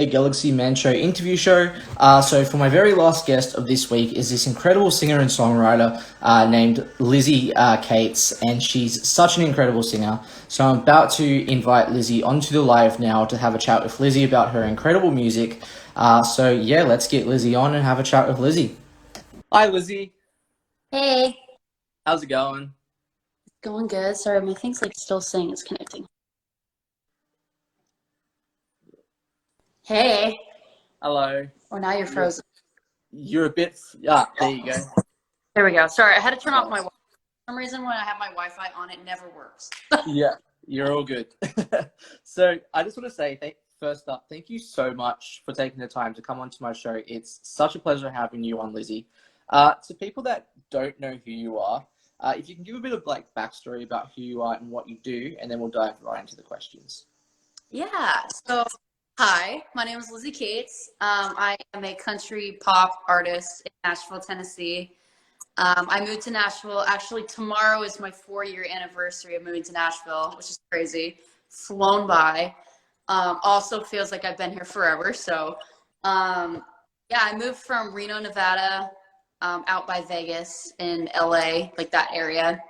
Galaxy Man Show interview show. So for my very last guest of this week is this incredible singer and songwriter named Lizzie Cates, and she's such an incredible singer. So I'm about to invite Lizzie onto the live now to have a chat with Lizzie about her incredible music. So yeah, let's get Lizzie on and have a chat with Lizzie. Hi Lizzie, Hey, how's it going? going good. Sorry, my thing's like still saying it's connecting. Hey. Hello. Oh, now you're frozen. You're a bit. There you go. There we go. Sorry, I had to turn off my Wi-Fi. For some reason, when I have my Wi-Fi on, it never works. Yeah, you're all good. So I just want to say, first up, thank you so much for taking the time to come onto my show. It's such a pleasure having you on, Lizzie. To people that don't know who you are, if you can give a bit of backstory about who you are and what you do, and then we'll dive right into the questions. Yeah. So, hi, my name is Lizzie Cates. I am a country pop artist in Nashville, Tennessee. I moved to Nashville. Actually, tomorrow is my 4-year anniversary of moving to Nashville, which is crazy. Flown by. Also feels like I've been here forever. So, yeah, I moved from Reno, Nevada, out by Vegas in LA, like that area.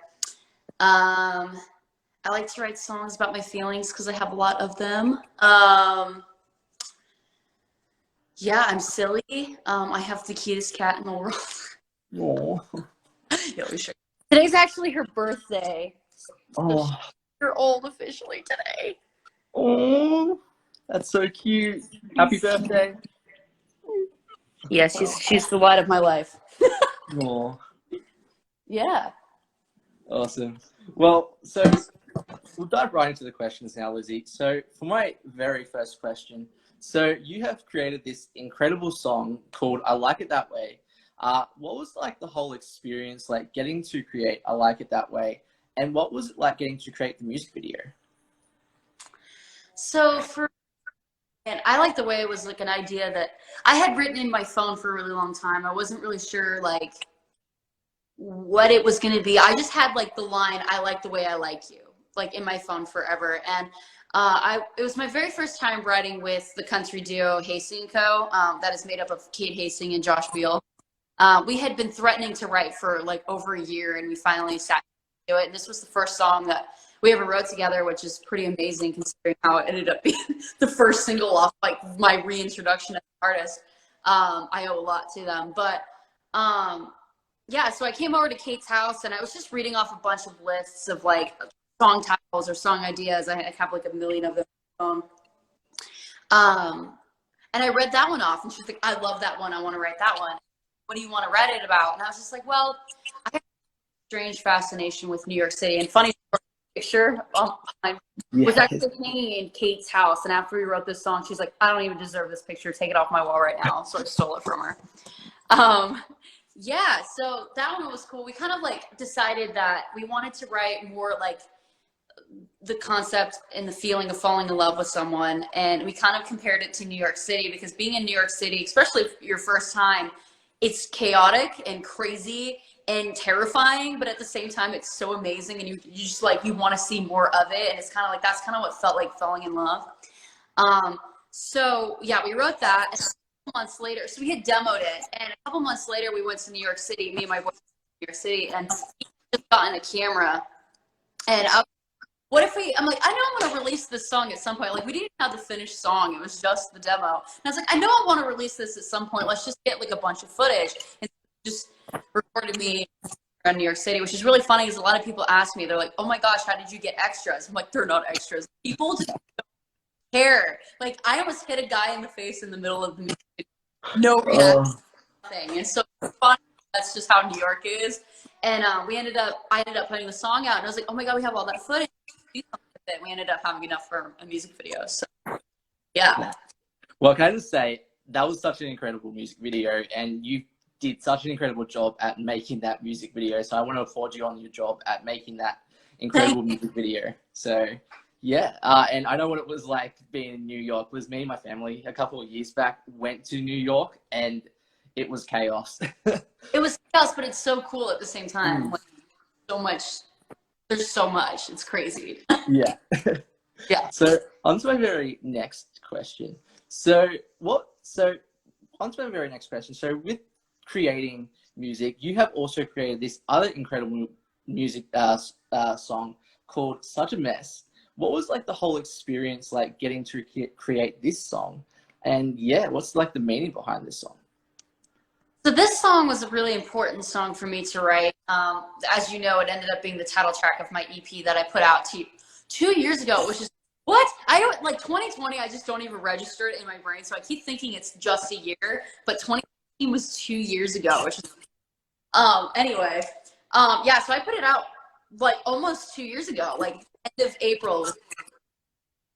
I like to write songs about my feelings because I have a lot of them. Yeah, I'm silly. I have the cutest cat in the world. Oh, Yeah, we should. Today's actually her birthday. oh, You're old officially today. oh, that's so cute. Happy birthday. Yeah, she's the light of my life. Oh, Yeah. awesome. Well, so we'll dive right into the questions now, Lizzie. So for my very first question, so you have created this incredible song called I Like It That Way. What was the whole experience like getting to create I Like It That Way? And what was it like getting to create the music video? So and I like the way it was like an idea that I had written in my phone for a really long time. I wasn't really sure what it was going to be. I just had the line, I like the way I like you, in my phone forever. And it was my very first time writing with the country duo Hasting & Co. That is made up of Kate Hasting and Josh Beal. We had been threatening to write for over a year, and we finally sat to do it. And this was the first song that we ever wrote together, which is pretty amazing considering how it ended up being the first single off my reintroduction as an artist. I owe a lot to them. But yeah, so I came over to Kate's house and I was just reading off a bunch of lists of song titles or song ideas. I have a million of them on my phone. And I read that one off and she's like, I love that one. I want to write that one. What do you want to write it about? And I was just like, well, I have a strange fascination with New York City. And funny picture was actually hanging in Kate's house. And after we wrote this song, she's like, I don't even deserve this picture. Take it off my wall right now. So I stole it from her. Yeah, so that one was cool. We kind of decided that we wanted to write more the concept and the feeling of falling in love with someone. And we kind of compared it to New York City because being in New York City, especially your first time, it's chaotic and crazy and terrifying, but at the same time, it's so amazing. And you just you want to see more of it. And it's kind of that's kind of what felt like falling in love. So yeah, we wrote that. And months later, so we had demoed it, and a couple months later we went to New York City, me and my boyfriend to New York City, and he just gotten a camera. And what if I'm like, I know I'm going to release this song at some point. We didn't have the finished song, it was just the demo. And I was like, I know I want to release this at some point, let's just get a bunch of footage. And just recorded me around New York City, which is really funny because a lot of people ask me, they're like, oh my gosh, how did you get extras? I'm like, they're not extras, people just care. I almost hit a guy in the face in the middle of the music. No reaction, nothing. And so it's fun. That's just how New York is. And I ended up putting the song out, and I was like, oh my god, we have all that footage. We ended up having enough for a music video. So yeah. Well, can I just say that was such an incredible music video, and you did such an incredible job at making that music video. So I want to applaud you on your job at making that incredible music video. So yeah, and I know what it was like being in New York. It was me and my family a couple of years back went to New York, and it was chaos. It was chaos, but it's so cool at the same time. So much. There's so much. It's crazy. Yeah. Yeah. So on to my very next question. So what? So on to my very next question. So with creating music, you have also created this other incredible music song called "Such a Mess." What was like the whole experience like getting to create this song? And yeah, what's like the meaning behind this song? So this song was a really important song for me to write. As you know, it ended up being the title track of my EP that I put out 2 years ago, which is what I don't like 2020. I just don't even register it in my brain, so I keep thinking it's just a year, but 2018 was 2 years ago, which is anyway. Yeah, so I put it out like almost 2 years ago, like end of April.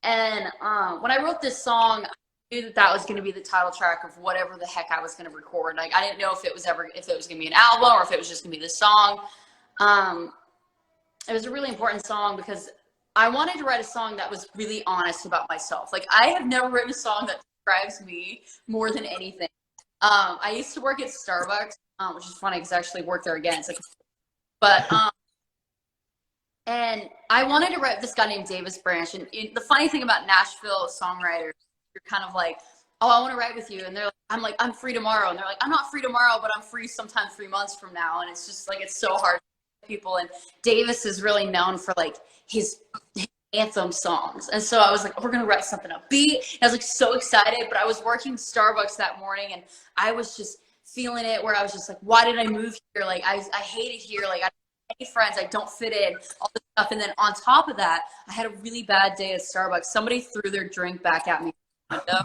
And when I wrote this song, I knew that that was going to be the title track of whatever the heck I was going to record. Like I didn't know if it was going to be an album or if it was just going to be the song. Um, it was a really important song because I wanted to write a song that was really honest about myself. Like I have never written a song that describes me more than anything. I used to work at Starbucks, which is funny because I actually work there again. It's like, but and I wanted to write with this guy named Davis Branch. And the funny thing about Nashville songwriters, you're kind of like, oh, I want to write with you. And they're like, I'm free tomorrow. And they're like, I'm not free tomorrow, but I'm free sometime 3 months from now. And it's just like, it's so hard for people. And Davis is really known for like his anthem songs. And so I was like, we're going to write something upbeat. And I was like so excited, but I was working Starbucks that morning and I was just feeling it where I was just like, why did I move here? Like, I hate it here. Like, I any friends, I don't fit in, all this stuff. And then on top of that, I had a really bad day at Starbucks. Somebody threw their drink back at me. So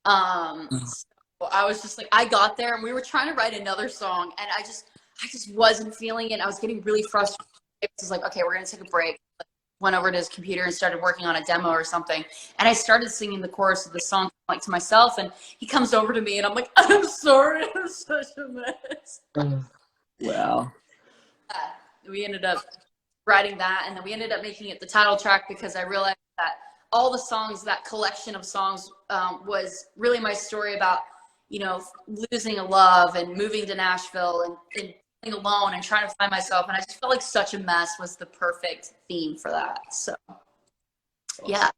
I was just like, I got there and we were trying to write another song and I just wasn't feeling it. I was getting really frustrated. It was like, okay, we're going to take a break. Went over to his computer and started working on a demo or something. And I started singing the chorus of the song like to myself. And he comes over to me and I'm like, I'm sorry, I'm such a mess. Wow. We ended up writing that and then we ended up making it the title track because I realized that all the songs, that collection of songs was really my story about, you know, losing a love and moving to Nashville and being alone and trying to find myself. And I just felt like Such a Mess was the perfect theme for that. So, yeah.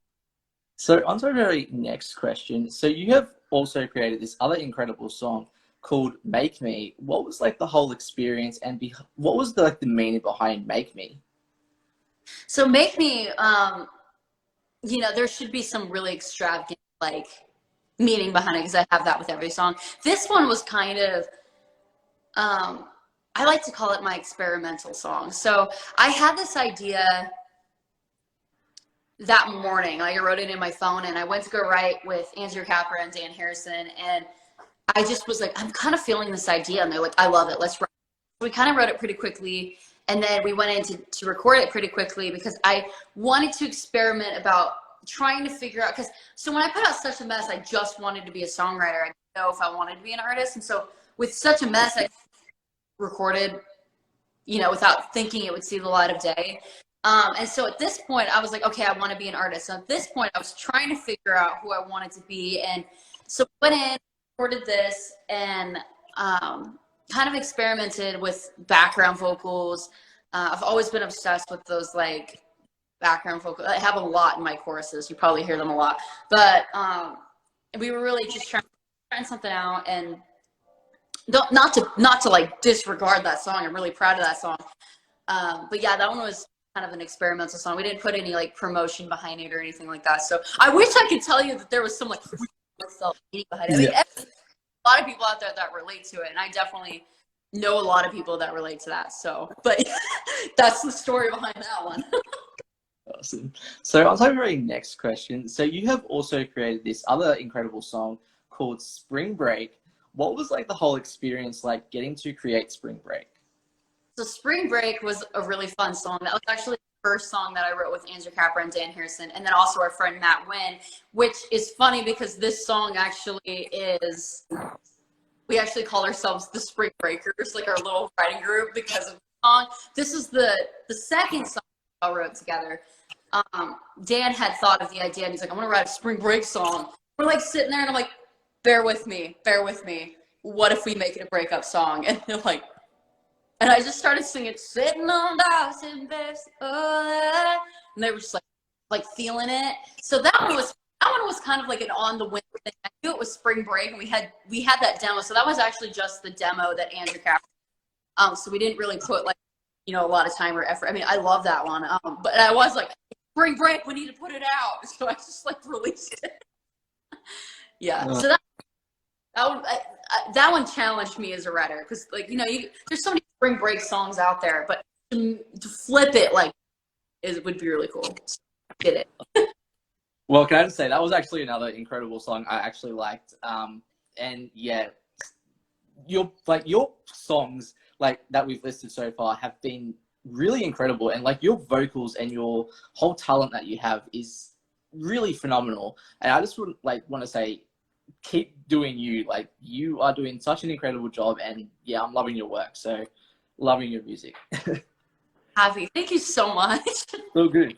So on to our very next question. So you have also created this other incredible song called "Make Me." What was like the whole experience, and what was the like the meaning behind "Make Me"? So Make Me, you know, there should be some really extravagant like meaning behind it because I have that with every song. This one was kind of, I like to call it my experimental song. So I had this idea that morning, like I wrote it in my phone and I went to go write with Andrew Capra and Dan Harrison and I just was like, I'm kind of feeling this idea. And they're like, I love it. Let's write. We kind of wrote it pretty quickly. And then we went in to record it pretty quickly because I wanted to experiment about trying to figure out, so when I put out Such a Mess, I just wanted to be a songwriter. I didn't know if I wanted to be an artist. And so with Such a Mess, I recorded, you know, without thinking it would see the light of day. And so at this point, I was like, okay, I want to be an artist. So at this point, I was trying to figure out who I wanted to be. And so I went in, recorded this, and kind of experimented with background vocals. I've always been obsessed with those like background vocals. I have a lot in my choruses. You probably hear them a lot. But we were really just trying something out, and not to like disregard that song. I'm really proud of that song. But yeah, that one was kind of an experimental song. We didn't put any like promotion behind it or anything like that. So I wish I could tell you that there was some like myself behind it. I mean, a lot of people out there that relate to it, and I definitely know a lot of people that relate to that. So, but that's the story behind that one. Awesome. So on to our very next question. So you have also created this other incredible song called "Spring Break." What was like the whole experience like getting to create "Spring Break"? So Spring Break was a really fun song. That was actually the first song that I wrote with Andrew Capra and Dan Harrison, and then also our friend Matt Wynn, which is funny because this song actually is, we actually call ourselves the Spring Breakers, like our little writing group because of the song. This is the second song we all wrote together. Dan had thought of the idea and he's like, I want to write a Spring Break song. We're like sitting there and I'm like, bear with me. What if we make it a breakup song? And they're like, and I just started singing, sitting on Dawson Best, and they were just like feeling it. So that one was that one was kind of like an on the whim thing. I knew it was spring break, and we had that demo, so that was actually just the demo that Andrew captured. So we didn't really put like, you know, a lot of time or effort. I mean, I love that one, but I was like, spring break, we need to put it out, so I just like released it. Yeah, so that one challenged me as a writer, because like, you know, there's so many spring break songs out there, but to flip it like would be really cool. So I did it. Well, can I just say that was actually another incredible song I actually liked. And yeah, your songs like that we've listed so far have been really incredible, and like your vocals and your whole talent that you have is really phenomenal. And I just would like want to say, keep doing you. Like, you are doing such an incredible job, and yeah, I'm loving your work. So loving your music. Happy. Thank you so much. So good.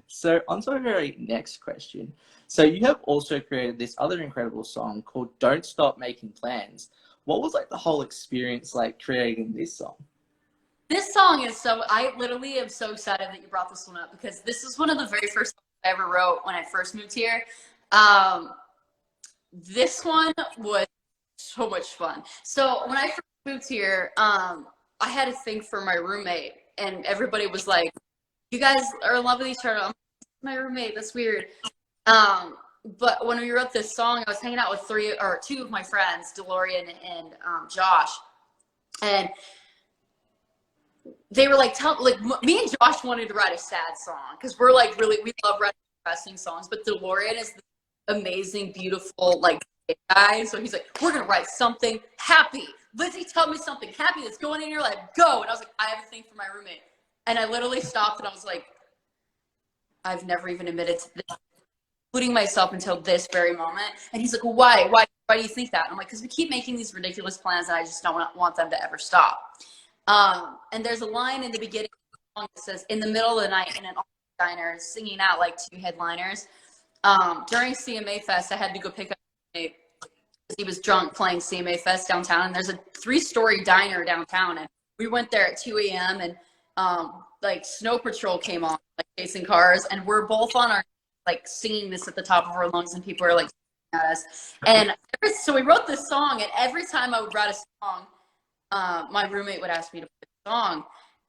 So on to our very next question. So you have also created this other incredible song called Don't Stop Making Plans. What was like the whole experience like creating this song? This song is I literally am so excited that you brought this one up, because this is one of the very first songs I ever wrote when I first moved here. This one was so much fun. So when I first moved here, I had a thing for my roommate, and everybody was like, you guys are in love with each other. I'm like, my roommate, that's weird. But when we wrote this song, I was hanging out with two of my friends, DeLorean and Josh, and they were like, me and Josh wanted to write a sad song, because we're like, really, we love writing depressing songs, but DeLorean is this amazing, beautiful, like, guy. So he's like, we're gonna write something happy. Lizzie, tell me something happy that's going in your life. Go. And I was like, I have a thing for my roommate. And I literally stopped, and I was like, I've never even admitted to this, including myself, until this very moment. And he's like, well, why do you think that? And I'm like, because we keep making these ridiculous plans, and I just don't want them to ever stop. And there's a line in the beginning of the song that says, in the middle of the night in an diner, singing out like two headliners. During CMA Fest, I had to go pick up because he was drunk playing CMA Fest downtown. And there's a 3-story diner downtown, and we went there at 2 a.m. and like Snow Patrol came on, like chasing cars, and we're both on our like singing this at the top of our lungs, and people are like at us. And so we wrote this song, and every time I would write a song, my roommate would ask me to play the song,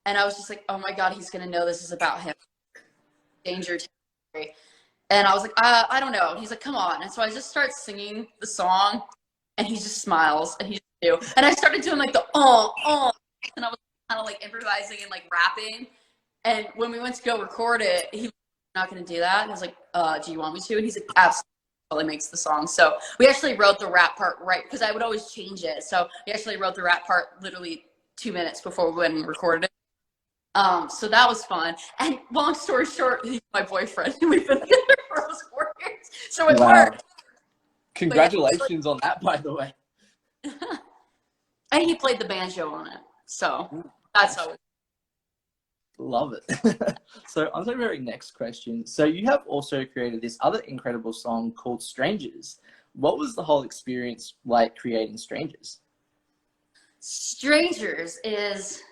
and I was just like, oh my god, he's gonna know this is about him. Danger territory. And I was like, I don't know. And he's like, come on. And so I just start singing the song, and he just smiles, and he just do. And I started doing like the and I was kind of like improvising and like rapping. And when we went to go record it, he was not going to do that. And I was like, do you want me to? And he's like, absolutely. Totally makes the song. So we actually wrote the rap part right, because I would always change it. So we actually wrote the rap part literally 2 minutes before we went and recorded it. So that was fun. And long story short, he's my boyfriend. We've been together for almost 4 years. So it worked. Congratulations on that, by the way. And he played the banjo on it. So that's how it. Love it. So on to the very next question. So you have also created this other incredible song called Strangers. What was the whole experience like creating Strangers? Strangers is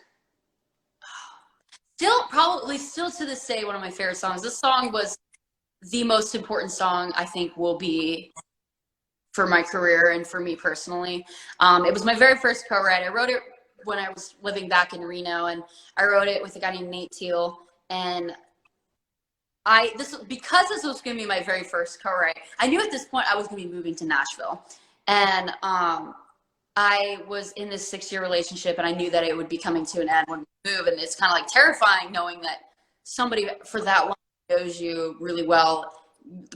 still to this day one of my favorite songs. This song was the most important song I think will be for my career and for me personally. It was my very first co-write. I wrote it when I was living back in Reno, and I wrote it with a guy named Nate Teal. And because this was going to be my very first co-write, I knew at this point I was going to be moving to Nashville. And I was in this 6-year relationship, and I knew that it would be coming to an end when we move. And it's kind of like terrifying knowing that somebody for that long knows you really well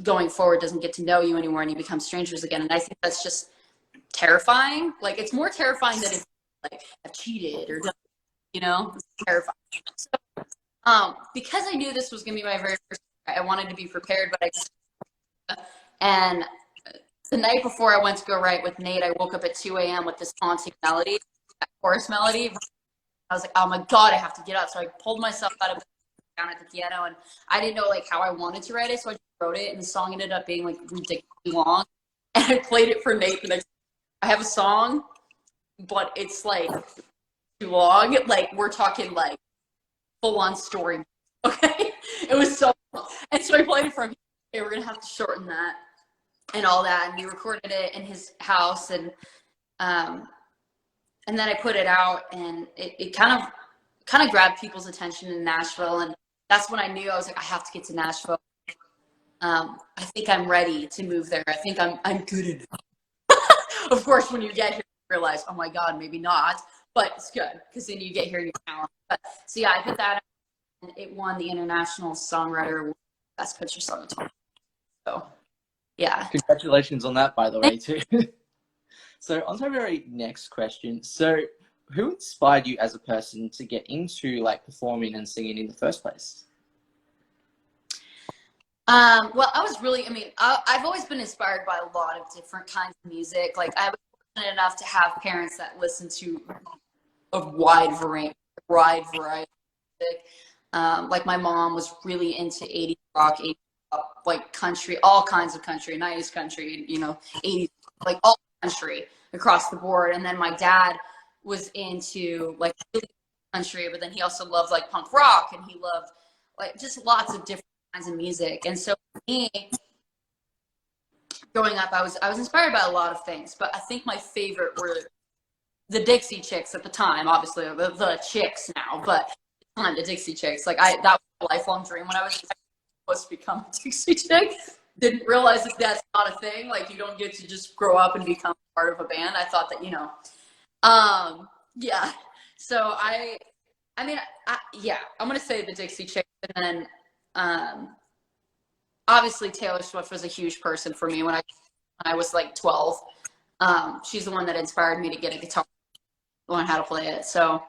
going forward doesn't get to know you anymore, and you become strangers again. And I think that's just terrifying. Like, it's more terrifying than if like I've cheated or done, you know, it's terrifying. So because I knew this was gonna be my very first, I wanted to be prepared, but and the night before I went to go write with Nate, I woke up at 2 a.m. with this haunting melody, that chorus melody. I was like, oh my god, I have to get up. So I pulled myself out of bed, down at the piano, and I didn't know like how I wanted to write it, so I just wrote it, and the song ended up being like ridiculously long. And I played it for Nate the next day. I have a song, but it's like too long. Like, we're talking like full-on story. Okay, it was so long. And so I played it for him. Okay, we're gonna have to shorten that. and all that. And we recorded it in his house, and then I put it out, and it kind of grabbed people's attention in Nashville, and that's when I knew I was like, I have to get to Nashville. I think I'm ready to move there. I think I'm good enough. Of course, when you get here, you realize, oh my God, maybe not, but it's good because then you get here and you're talented. But so yeah, I put that out, and it won the International Songwriter Award, Best Country Song of 2020. So yeah. Congratulations on that, by the way, too. So on to our very next question. So who inspired you as a person to get into like performing and singing in the first place? Well, I was really, I mean, I've always been inspired by a lot of different kinds of music. Like, I was fortunate enough to have parents that listened to a wide variety of music. Like, my mom was really into 80s rock, 80s pop, like country, all kinds of country, 90s country, 80s, like all country across the board. And then my dad was into like really country, but then he also loved like punk rock, and he loved like just lots of different kinds of music. And so for me, growing up, I was inspired by a lot of things, but I think my favorite were the Dixie Chicks at the time. Obviously, the Chicks now, but at the time, the Dixie Chicks. Like that was a lifelong dream when I was supposed to become a Dixie Chick. Didn't realize that that's not a thing. Like, you don't get to just grow up and become part of a band. I thought that, yeah. So yeah, I'm gonna say the Dixie Chicks, and then obviously Taylor Swift was a huge person for me when I was like 12. She's the one that inspired me to get a guitar, learn how to play it. So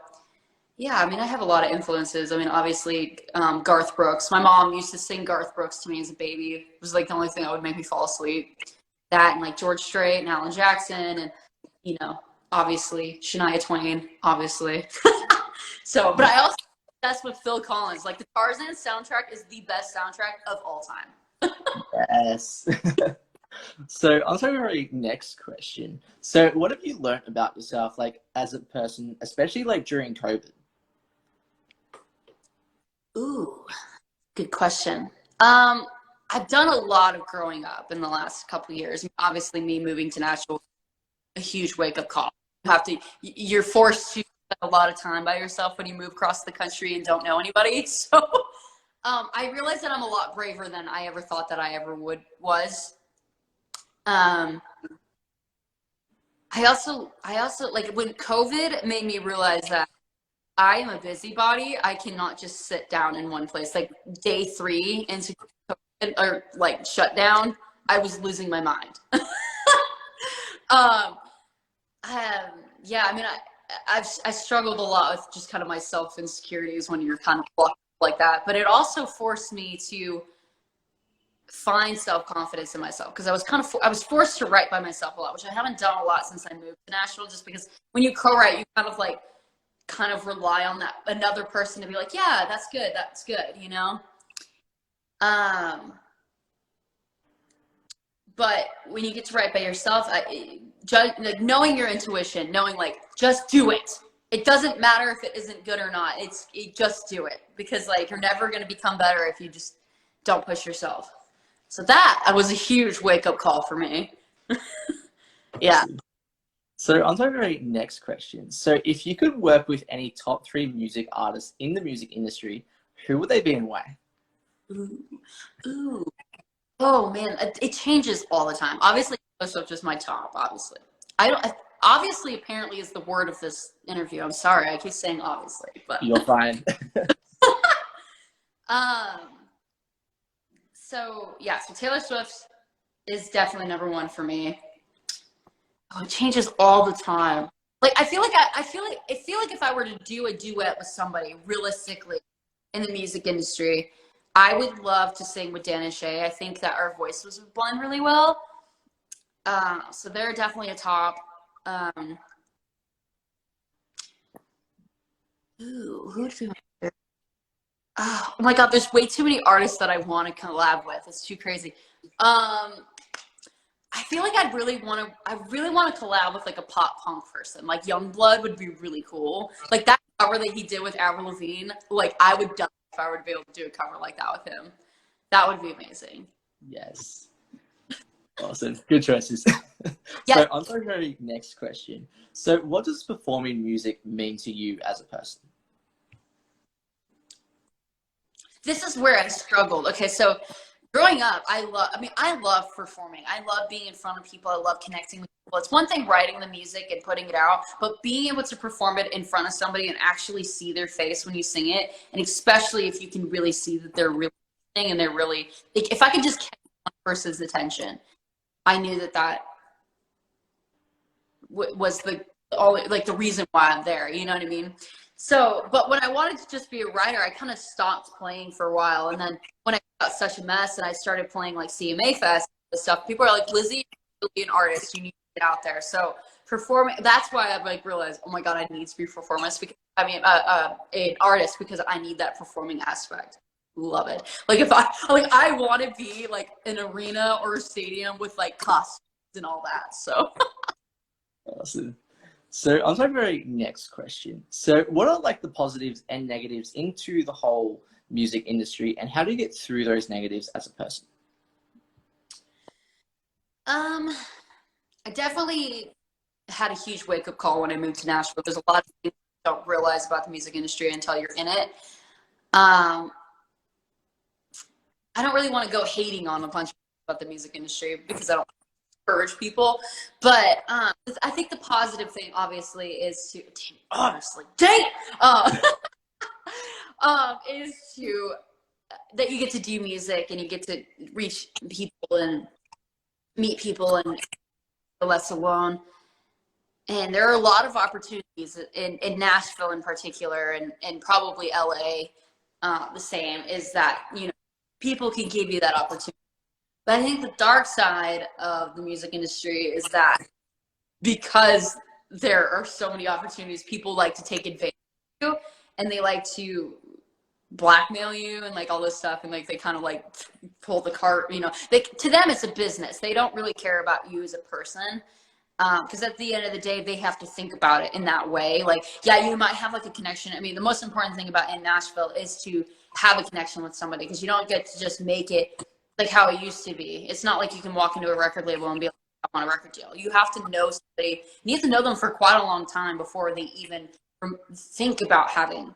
yeah, I mean, I have a lot of influences. I mean, obviously, Garth Brooks. My mom used to sing Garth Brooks to me as a baby. It was like the only thing that would make me fall asleep. That, and like George Strait and Alan Jackson, and obviously Shania Twain, obviously. So, but I also that's with Phil Collins. Like, the Tarzan soundtrack is the best soundtrack of all time. Yes. So on to our very next question. So what have you learned about yourself, like as a person, especially like during COVID? Ooh, good question. I've done a lot of growing up in the last couple of years. Obviously, me moving to Nashville, a huge wake-up call. You're forced to spend a lot of time by yourself when you move across the country and don't know anybody. So I realized that I'm a lot braver than I ever thought that I ever was. I also like when COVID made me realize that I am a busybody. I cannot just sit down in one place. Like, day 3 into COVID, or like shutdown, I was losing my mind. um, yeah, I mean, I struggled a lot with just kind of my self insecurities when you're kind of blocked like that. But it also forced me to find self-confidence in myself, because I was forced to write by myself a lot, which I haven't done a lot since I moved to Nashville, just because when you co-write, you kind of rely on that another person to be like, yeah, that's good, but when you get to write by yourself, like, knowing your intuition, knowing like, just do it. It doesn't matter if it isn't good or not. Just do it, because like, you're never going to become better if you just don't push yourself. So that was a huge wake-up call for me. Yeah. So on to our very next question. So if you could work with any top 3 music artists in the music industry, who would they be and why? Ooh. Oh man, it changes all the time. Obviously, Taylor Swift is my top. Obviously, obviously, apparently, is the word of this interview. I'm sorry, I keep saying obviously, but You're fine. So yeah, so Taylor Swift is definitely number 1 for me. Oh, it changes all the time. Like, I feel like if I were to do a duet with somebody realistically in the music industry, I would love to sing with Dan and Shay. I think that our voices would blend really well. So they're definitely a top. Who would be my Oh my God, there's way too many artists that I want to collab with. It's too crazy. I feel like I really want to collab with like a pop punk person. Like, Youngblood would be really cool. Like, that cover that he did with Avril Lavigne, like, I would die if I were to be able to do a cover like that with him. That would be amazing. Yes. Awesome. Good choices. Yeah, So on to our very next question. So what does performing music mean to you as a person? this is where I struggled. Okay, so growing up, I love performing. I love being in front of people. I love connecting with people. It's one thing writing the music and putting it out, but being able to perform it in front of somebody and actually see their face when you sing it, and especially if you can really see that they're really listening and they're really, like, if I could just catch one person's attention, I knew that was the all like the reason why I'm there. You know what I mean? So, but when I wanted to just be a writer, I kind of stopped playing for a while, and then when I got such a mess, and I started playing like CMA Fest and stuff, people are like, "Lizzie, you're really an artist. You need to get out there." So performing. That's why I like realized, oh my god, I need to be a performance because an artist because I need that performing aspect. Love it. Like if I want to be like an arena or a stadium with like costumes and all that. So. Awesome. So on to our very next question. So what are like the positives and negatives into the whole music industry, and how do you get through those negatives as a person? I definitely had a huge wake up call when I moved to Nashville. There's a lot of things you don't realize about the music industry until you're in it. Um, I don't really want to go hating on a bunch about the music industry because I don't encourage people. But I think the positive thing, obviously, is to is to that you get to do music and you get to reach people and meet people and feel less alone. And there are a lot of opportunities in Nashville in particular, and probably LA. The same is that people can give you that opportunity. But I think the dark side of the music industry is that because there are so many opportunities, people like to take advantage of you, and they like to blackmail you and like all this stuff, and like they kind of like pull the cart. To them it's a business. They don't really care about you as a person. Because at the end of the day, they have to think about it in that way. Like, yeah, you might have like a connection. I mean, the most important thing about in Nashville is to have a connection with somebody, because you don't get to just make it like how it used to be. It's not like you can walk into a record label and be like, I want a record deal. You have to know somebody. You have to know them for quite a long time before they even think about having,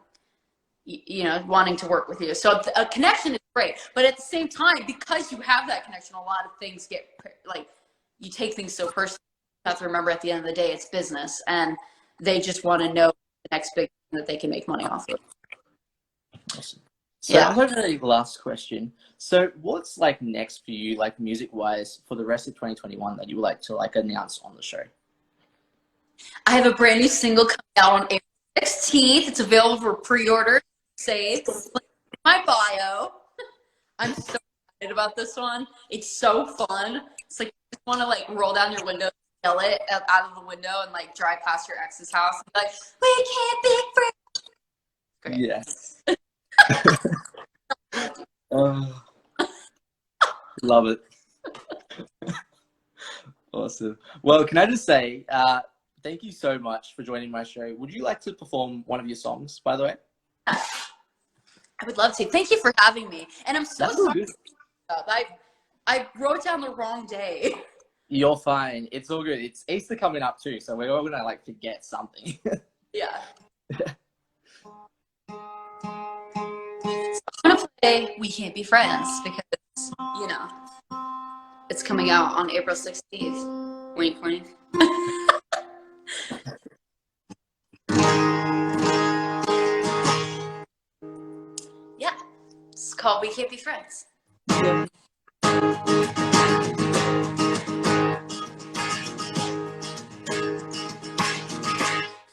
wanting to work with you. So a connection is great. But at the same time, because you have that connection, a lot of things get like, you take things so personally. Have to remember at the end of the day, it's business, and they just want to know the next big thing that they can make money off of. Awesome. So Yeah. I'll have a last question. So what's like next for you, like music wise, for the rest of 2021 that you would like to like announce on the show? I have a brand new single coming out on April 16th. It's available for pre-order. Saved my bio. I'm so excited about this one. It's so fun. It's like you just want to like roll down your window, yell it out of the window, and like drive past your ex's house and be like, we can't be friends. Great. Yes. Love it. Awesome. Well, can I just say, thank you so much for joining my show. Would you like to perform one of your songs, by the way? I would love to. Thank you for having me. And I'm so sorry. I wrote down the wrong day. You're fine. It's all good. It's Easter coming up too, so we're all gonna like forget something. Yeah. I'm gonna play "We Can't Be Friends" because it's coming out on April 16th. Wink, wink. Yeah, it's called "We Can't Be Friends." Yeah.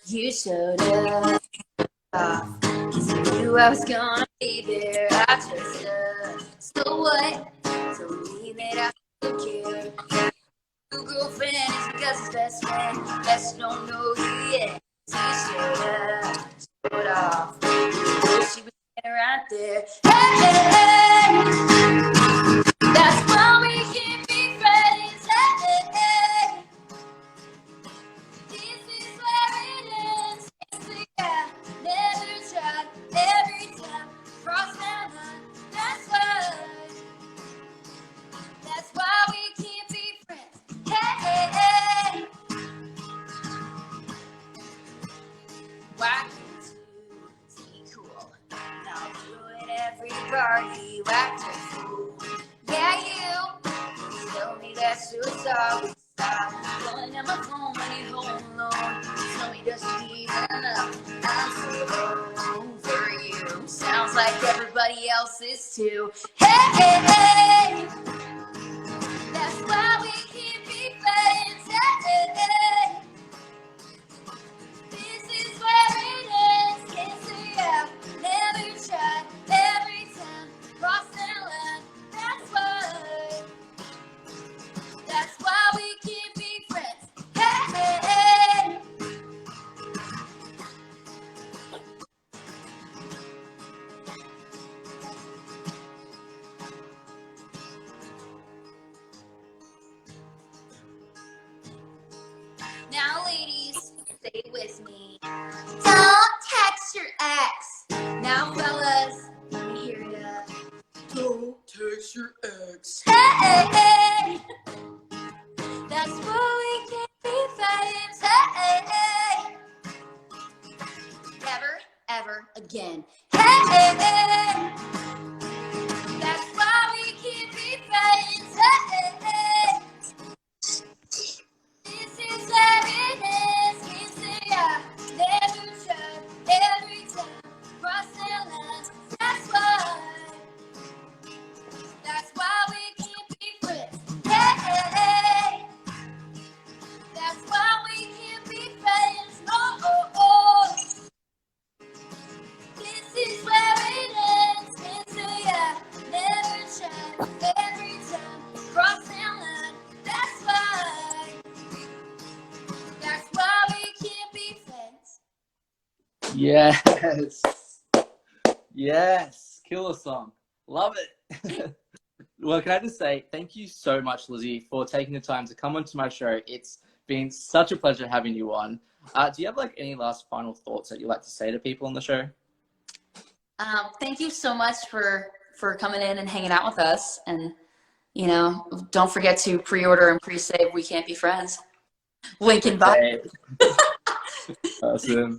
You showed up, 'cause you knew I was gonna be there. I just so what? Told me that I don't care. Your girlfriend is because his best friend. Best don't know you yet. You showed off. She was right there. Hey, that's why we can't be friends. Hey, this is where it ends. It's the guy never tried. Every time cross my mind. That's why we can't be friends. is too. Hey, that's why we can't be friends. Hey, this is where it ends. Can't say I never tried. Every time cross that line. That's why we can't be friends. Hey. Now, ladies, stay with me. Don't text your ex. Now, fellas, let me hear ya. Don't text your ex. Hey, that's why we can't be friends. Hey, ever again. Hey, that's why we can't be friends. Hey. This is where it is. Can't say I never tried. Every time cross the lines. That's why we can't be friends. Hey, that's why we can't be friends. Oh. This is where it ends. Can't say I never tried. Every time cross the line. That's why we can't be friends. Yes. Yes. Killer song. Love it. Well, can I just say thank you so much, Lizzie, for taking the time to come onto my show. It's been such a pleasure having you on. Do you have like any last final thoughts that you'd like to say to people on the show? Thank you so much for coming in and hanging out with us. And, you know, don't forget to pre-order and pre-save We Can't Be Friends. Link in bio. Awesome.